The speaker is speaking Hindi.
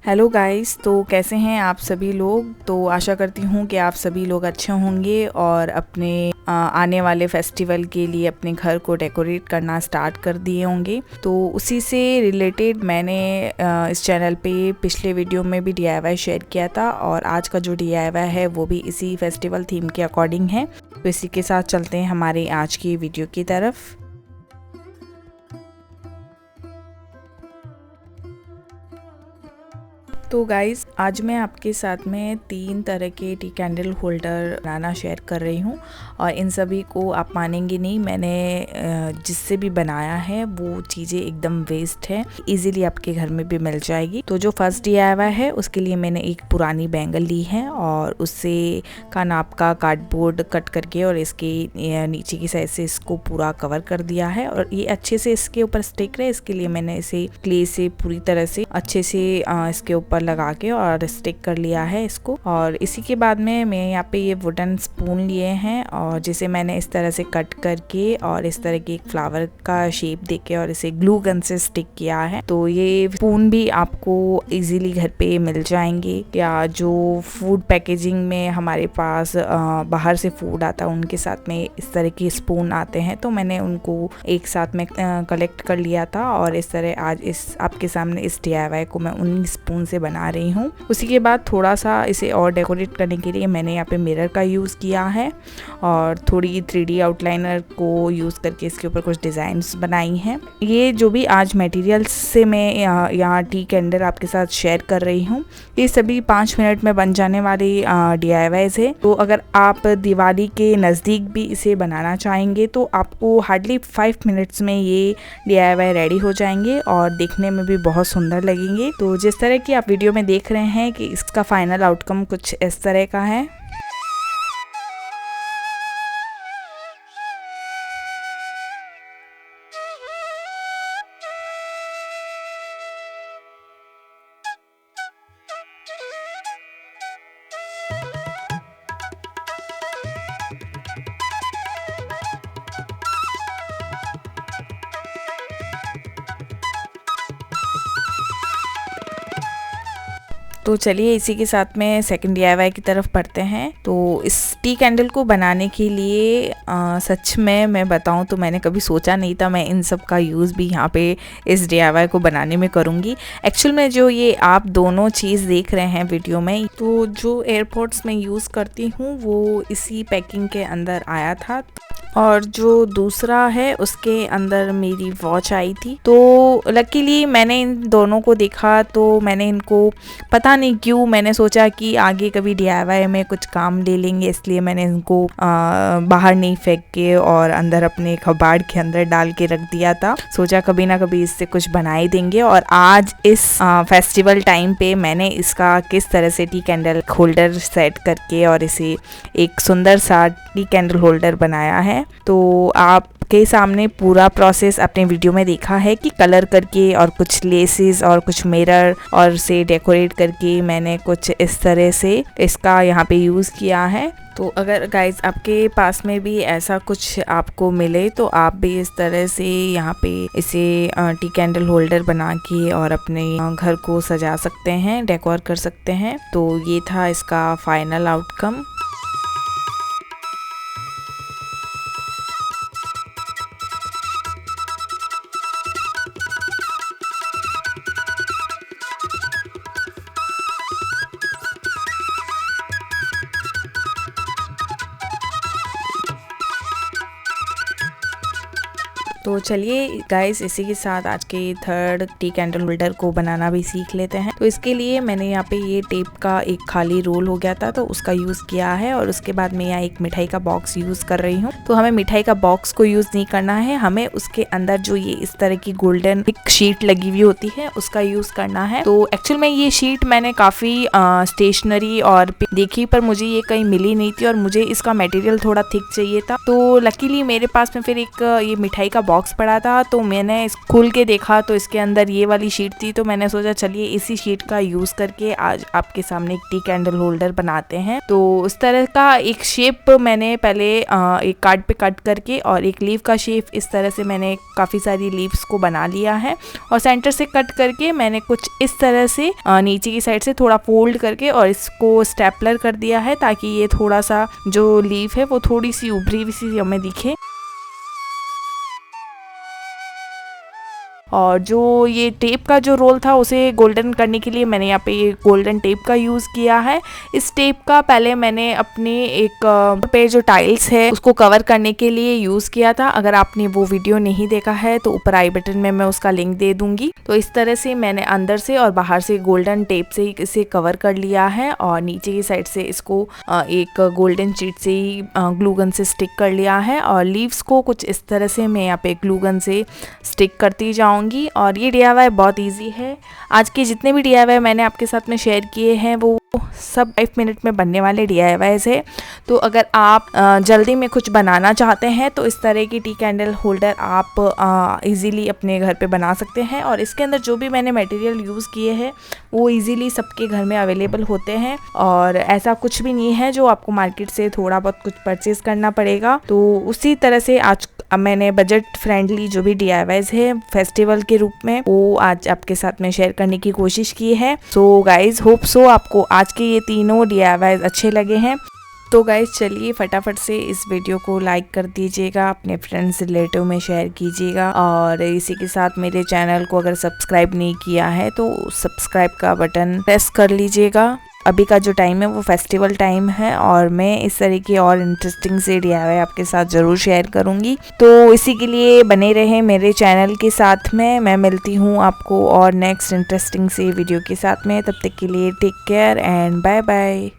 हेलो गाइस, तो कैसे हैं आप सभी लोग। तो आशा करती हूँ कि आप सभी लोग अच्छे होंगे और अपने आने वाले फेस्टिवल के लिए अपने घर को डेकोरेट करना स्टार्ट कर दिए होंगे। तो उसी से रिलेटेड मैंने इस चैनल पे पिछले वीडियो में भी DIY शेयर किया था और आज का जो DIY है वो भी इसी फेस्टिवल थीम के अकॉर्डिंग है। तो इसी के साथ चलते हैं हमारे आज की वीडियो की तरफ। तो गाइज़, आज मैं आपके साथ में 3 तरह के टी कैंडल होल्डर बनाना शेयर कर रही हूँ और इन सभी को आप मानेंगे नहीं, मैंने जिससे भी बनाया है वो चीज़ें एकदम वेस्ट है, इजीली आपके घर में भी मिल जाएगी। तो जो फर्स्ट DIY है उसके लिए मैंने एक पुरानी बैंगल ली है और उससे का नाप का कार्डबोर्ड कट करके और इसके नीचे की साइड से इसको पूरा कवर कर दिया है और ये अच्छे से इसके ऊपर स्टिक रहे, इसके लिए मैंने इसे क्ले से पूरी तरह से अच्छे से इसके ऊपर लगा के और स्टिक कर लिया है इसको। और इसी के बाद में मैं यहाँ पे ये वुडन स्पून लिए हैं और जिसे मैंने इस तरह से कट करके और इस तरह के एक फ्लावर का शेप देके और इसे ग्लू गन से स्टिक किया है। तो ये स्पून भी आपको इजीली घर पे मिल जाएंगे, या जो फूड पैकेजिंग में हमारे पास बाहर से फूड आता है उनके साथ में इस तरह के स्पून आते हैं, तो मैंने उनको एक साथ में कलेक्ट कर लिया था और इस तरह आज इस आपके सामने इस DIY को मैं उन स्पून से बना रही हूँ। उसी के बाद थोड़ा सा इसे और डेकोरेट करने के लिए मैंने यहाँ पे मिरर का यूज़ किया है और थोड़ी 3D आउटलाइनर को यूज़ करके इसके ऊपर कुछ डिज़ाइंस बनाई हैं। ये जो भी आज मटेरियल्स से मैं यहाँ टी कैंडल आपके साथ शेयर कर रही हूँ, ये सभी 5 मिनट में बन जाने वाली DIYs है। तो अगर आप दिवाली के नज़दीक भी इसे बनाना चाहेंगे तो आपको हार्डली 5 मिनट्स में ये DIY रेडी हो जाएंगे और देखने में भी बहुत सुंदर लगेंगे। तो जिस तरह की आप वीडियो में देख रहे हैं कि इसका फाइनल आउटकम कुछ इस तरह का है। तो चलिए इसी के साथ में सेकंड DIY की तरफ बढ़ते हैं। तो इस टी कैंडल को बनाने के लिए सच में मैं बताऊं तो मैंने कभी सोचा नहीं था मैं इन सब का यूज़ भी यहाँ पे इस DIY को बनाने में करूँगी। एक्चुअल में जो ये आप दोनों चीज़ देख रहे हैं वीडियो में, तो जो एयरपोर्ट्स में यूज़ करती हूँ वो इसी पैकिंग के अंदर आया था और जो दूसरा है उसके अंदर मेरी वॉच आई थी। तो लकीली मैंने इन दोनों को देखा तो मैंने इनको पता नहीं क्यों मैंने सोचा कि आगे कभी DIY में कुछ काम ले लेंगे, इसलिए मैंने इनको बाहर नहीं फेंक के और अंदर अपने कबाड़ के अंदर डाल के रख दिया था। सोचा कभी ना कभी इससे कुछ बना ही देंगे और आज इस फेस्टिवल टाइम पे मैंने इसका किस तरह से टी कैंडल होल्डर सेट करके और इसे एक सुंदर सा टी कैंडल होल्डर बनाया है। तो आपके सामने पूरा प्रोसेस अपने वीडियो में देखा है कि कलर करके और कुछ लेसेस और कुछ मिरर और से डेकोरेट करके मैंने कुछ इस तरह से इसका यहाँ पे यूज़ किया है। तो अगर गाइज आपके पास में भी ऐसा कुछ आपको मिले तो आप भी इस तरह से यहाँ पे इसे टी कैंडल होल्डर बना के और अपने घर को सजा सकते हैं, डेकोर कर सकते हैं। तो ये था इसका फाइनल आउटकम। तो चलिए गाइस, इसी के साथ आज के थर्ड टी कैंडल होल्डर को बनाना भी सीख लेते हैं। तो इसके लिए मैंने यहाँ पे ये टेप का एक खाली रोल हो गया था तो उसका यूज़ किया है और उसके बाद मैं यहाँ एक मिठाई का बॉक्स यूज़ कर रही हूँ। तो हमें मिठाई का बॉक्स को यूज़ नहीं करना है, हमें उसके अंदर जो ये इस तरह की गोल्डन एक शीट लगी हुई होती है उसका यूज़ करना है। तो एक्चुअल में ये शीट मैंने काफ़ी स्टेशनरी और देखी पर मुझे ये कहीं मिली नहीं थी और मुझे इसका मटेरियल थोड़ा थिक चाहिए था। तो लकीली मेरे पास में फिर एक ये मिठाई का बॉक्स पड़ा था, तो मैंने इस खोल के देखा तो इसके अंदर ये वाली शीट थी। तो मैंने सोचा चलिए इसी शीट का यूज़ करके आज आपके सामने एक टी कैंडल होल्डर बनाते हैं। तो उस तरह का एक शेप मैंने पहले एक कार्ड पे कट करके और एक लीफ का शेप इस तरह से मैंने काफ़ी सारी लीव्स को बना लिया है और सेंटर से कट करके मैंने कुछ इस तरह से नीचे की साइड से थोड़ा फोल्ड करके और इसको स्टेपलर कर दिया है, ताकि ये थोड़ा सा जो लीफ है वो थोड़ी सी उभरी हुई सी हमें दिखे। और जो ये टेप का जो रोल था उसे गोल्डन करने के लिए मैंने यहाँ पे ये गोल्डन टेप का यूज़ किया है। इस टेप का पहले मैंने अपने एक पे जो टाइल्स है उसको कवर करने के लिए यूज़ किया था। अगर आपने वो वीडियो नहीं देखा है तो ऊपर आई बटन में मैं उसका लिंक दे दूंगी। तो इस तरह से मैंने अंदर से और बाहर से गोल्डन टेप से ही इसे कवर कर लिया है और नीचे की साइड से इसको एक गोल्डन शीट से ही ग्लू गन से स्टिक कर लिया है और लीव्स को कुछ इस तरह से मैं यहाँ पे ग्लू गन से स्टिक करती जाऊँगी। और ये DIY बहुत इजी है। आज के जितने भी DIY मैंने आपके साथ में शेयर किए हैं वो सब 5 मिनट में बनने वाले DIYs है। तो अगर आप जल्दी में कुछ बनाना चाहते हैं तो इस तरह की टी कैंडल होल्डर आप इजीली अपने घर पे बना सकते हैं। और इसके अंदर जो भी मैंने मटेरियल यूज़ किए हैं वो इजीली सबके घर में अवेलेबल होते हैं और ऐसा कुछ भी नहीं है जो आपको मार्केट से थोड़ा बहुत कुछ परचेज करना पड़ेगा। तो उसी तरह से आज मैंने बजट फ्रेंडली जो भी DIYs है फेस्टिवल के रूप में वो आज आपके साथ में शेयर करने की कोशिश की है। सो गाइज होप सो आपको आज के ये तीनों DIYs अच्छे लगे हैं। तो गाइज चलिए फटाफट से इस वीडियो को लाइक कर दीजिएगा, अपने फ्रेंड्स रिलेटिव में शेयर कीजिएगा और इसी के साथ मेरे चैनल को अगर सब्सक्राइब नहीं किया है तो सब्सक्राइब का बटन प्रेस कर लीजिएगा। अभी का जो टाइम है वो फेस्टिवल टाइम है और मैं इस तरह की और इंटरेस्टिंग से DIY आपके साथ ज़रूर शेयर करूँगी। तो इसी के लिए बने रहें मेरे चैनल के साथ में। मैं मिलती हूँ आपको और नेक्स्ट इंटरेस्टिंग से वीडियो के साथ में। तब तक के लिए take care and bye bye.